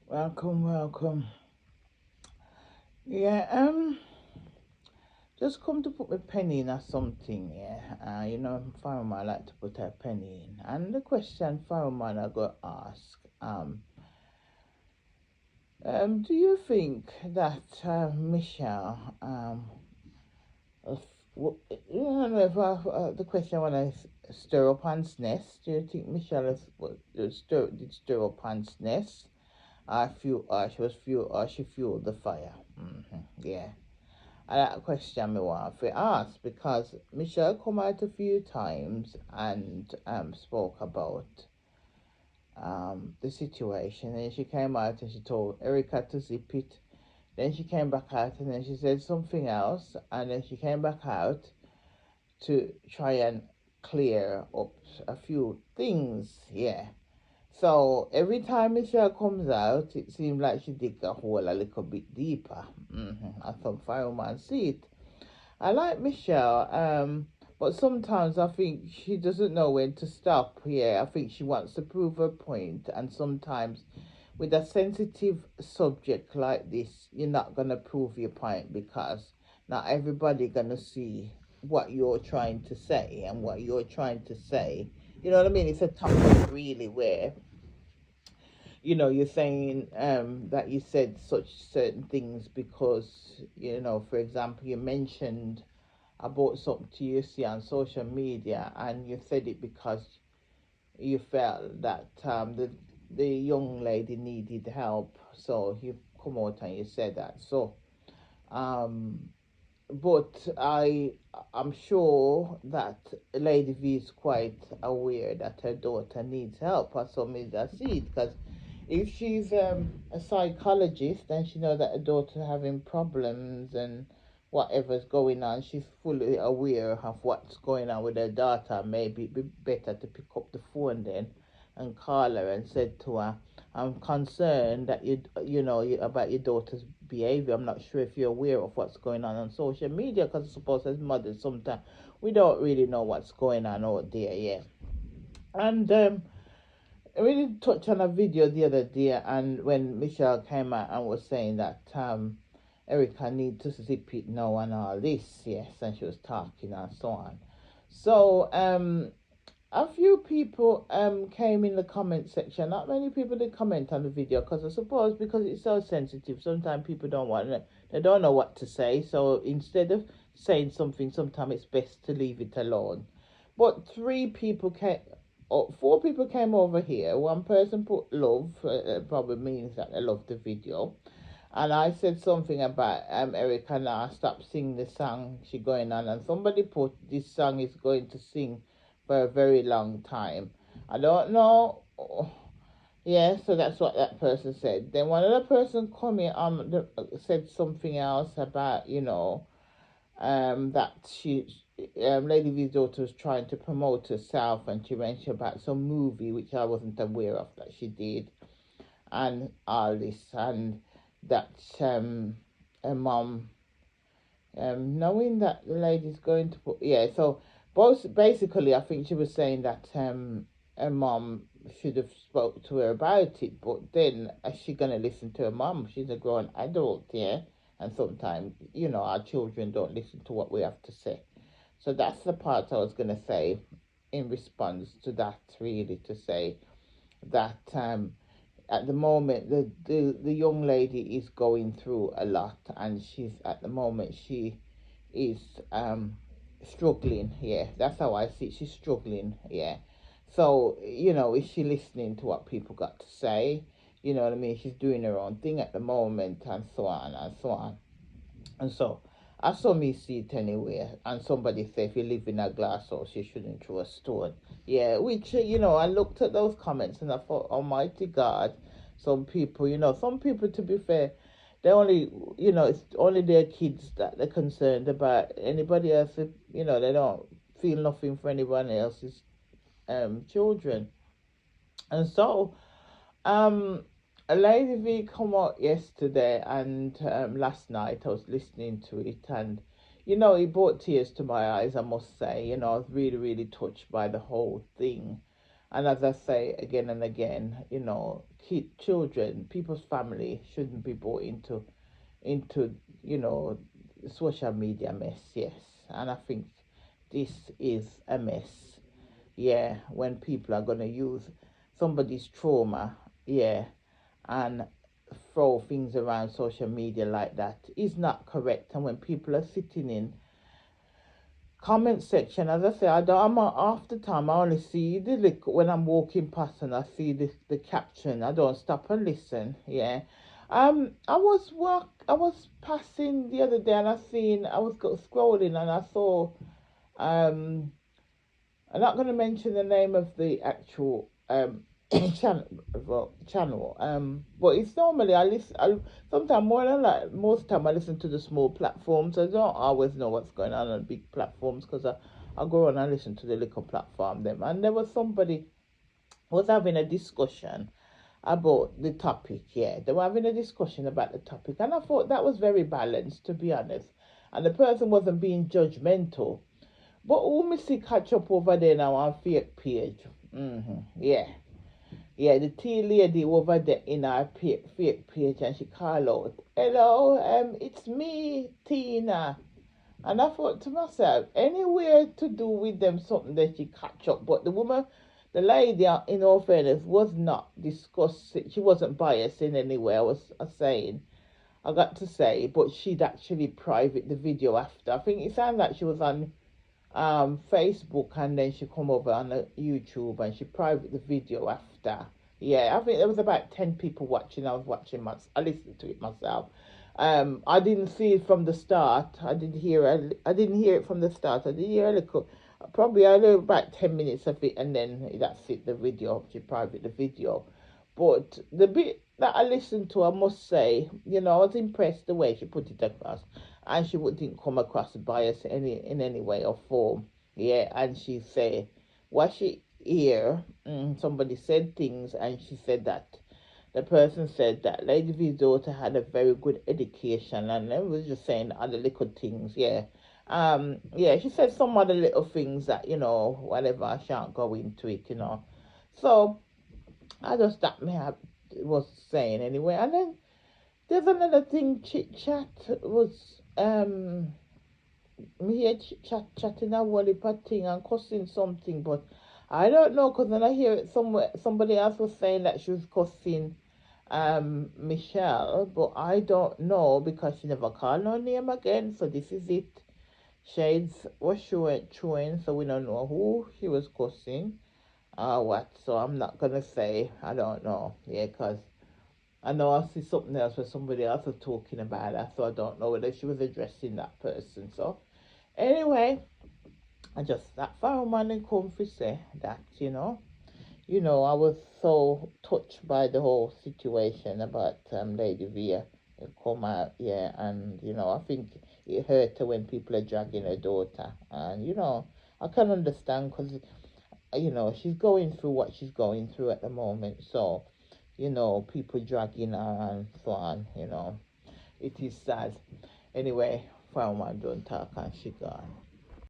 Welcome, welcome. Yeah, just come to put my penny in or something, yeah. Fireman I like to put a penny in. And the question fireman I go ask, do you think that Michelle, you know, if the question when I stir up ants nest, do you think Michelle did stir up ants nest? She fueled the fire. Yeah. And that question me want to ask because Michelle come out a few times and spoke about the situation, and she came out and she told Erica to zip it. Then she came back out and then she said something else, and then she came back out to try and clear up a few things. Yeah. So every time Michelle comes out, it seems like she dig a hole a little bit deeper. I thought fireman see it. I like Michelle, but sometimes I think she doesn't know when to stop. Yeah, I think she wants to prove her point, and sometimes with a sensitive subject like this, you're not gonna prove your point because not everybody gonna see what you're trying to say and what you're trying to say. You know what I mean? It's a topic really where you're saying that you said such certain things because for example, you mentioned about something to you see on social media, and you said it because you felt that the young lady needed help, so you come out and you said that. So um but I'm sure that Lady V is quite aware that her daughter needs help, or so me that see it, because if she's a psychologist and she knows that her daughter having problems and whatever's going on, she's fully aware of what's going on with her daughter. Maybe it'd be better to pick up the phone then and call her and said to her, I'm concerned that about your daughter's behavior. I'm not sure if you're aware of what's going on social media, because I suppose as mothers sometimes we don't really know what's going on out there. Yeah, and we did touch on a video the other day, and when Michelle came out and was saying that Erica need to zip it now and all this, yes, and she was talking and so on. So a few people came in the comment section. Not many people did comment on the video because I suppose because it's so sensitive, sometimes people don't want it. They don't know what to say. So instead of saying something, sometimes it's best to leave it alone. But four people came over here. One person put love. Probably means that they love the video. And I said something about Erica now stop singing the song she going on, and somebody put this song is going to sing for a very long time. I don't know. Yeah, so that's what that person said. Then one other person come in said something else about that Lady V's daughter was trying to promote herself, and she mentioned about some movie which I wasn't aware of that she did, and all this, and that her mom, knowing that the lady's going to put, yeah, so both basically I think she was saying that her mom should have spoke to her about it, but then is she gonna listen to her mom? She's a grown adult, yeah, and sometimes our children don't listen to what we have to say. So that's the part I was gonna say in response to that, really, to say that at the moment the young lady is going through a lot, and she's at the moment she is struggling. Yeah, that's how I see it. She's struggling. Yeah, so is she listening to what people got to say? You know what I mean? She's doing her own thing at the moment, and so on and so on. And so I saw me see it anywhere, and somebody said if you live in a glass house you shouldn't throw a stone. Yeah, which I looked at those comments and I thought, almighty God, some people, to be fair, they only, it's only their kids that they're concerned about. Anybody else, they don't feel nothing for anyone else's children. And so um, a Lady V come out yesterday, and last night I was listening to it, and it brought tears to my eyes. I must say, I was really, really touched by the whole thing, And as I say again and again, you know, children, people's family shouldn't be brought into you know, social media mess. Yes, and I think this is a mess. Yeah, when people are gonna use somebody's trauma, yeah, and throw things around social media like that is not correct. And when people are sitting in comment section, as I say, I don't. Half the time I only see the look when I'm walking past and I see the caption. I don't stop and listen. Yeah. I was passing the other day and I was scrolling and I saw um I'm not going to mention the name of the actual channel. But it's normally I listen. Sometimes more than like most time I listen to the small platforms. I don't always know what's going on big platforms because I go on and listen to the little platform them. And there was somebody was having a discussion about the topic. Yeah, they were having a discussion about the topic, and I thought that was very balanced, to be honest. And the person wasn't being judgmental, but who me see catch up over there now on fake page? Yeah. Yeah, the tea lady over there in our fake page and she call out, "Hello, it's me, Tina." And I thought to myself, anywhere to do with them something that she catch up. But the woman, the lady, in all fairness, was not discussing, she wasn't biased in any way, I got to say, but she'd actually private the video after. I think it sounded like she was on Facebook and then she come over on YouTube and she private the video after. Yeah, I think there was about 10 people watching. I listened to it myself. I didn't see it from the start. I didn't hear it from the start. I did hear a little, probably I heard about 10 minutes of it and then that's it, the video. She private the video. But the bit that I listened to, I must say, you know, I was impressed the way she put it across, and she didn't come across bias in any way or form. Yeah, and she said what she hear. Somebody said things, and she said that the person said that Lady V's daughter had a very good education, and it was just saying other little things. Yeah. Yeah, she said some other little things that, you know, whatever, I shan't go into it, you know. So I just that me I was saying anyway. And then there's another thing, chit chat was me here chatting a whole heap of thing and cussing something, but I don't know because then I hear it somewhere. Somebody else was saying that she was cussing Michelle, but I don't know because she never called her name again. So this is it. Shades was showing, so we don't know who she was cussing what. So I'm not gonna say. I don't know. Yeah, because I know I see something else where somebody else was talking about her, so I don't know whether she was addressing that person. So anyway, I just that fireman and comfy say that, I was so touched by the whole situation about Lady Via come out, yeah, and I think it hurt her when people are dragging her daughter, and I can understand because she's going through what she's going through at the moment, so people dragging her and so on, it is sad. Anyway, fireman don't talk and she gone.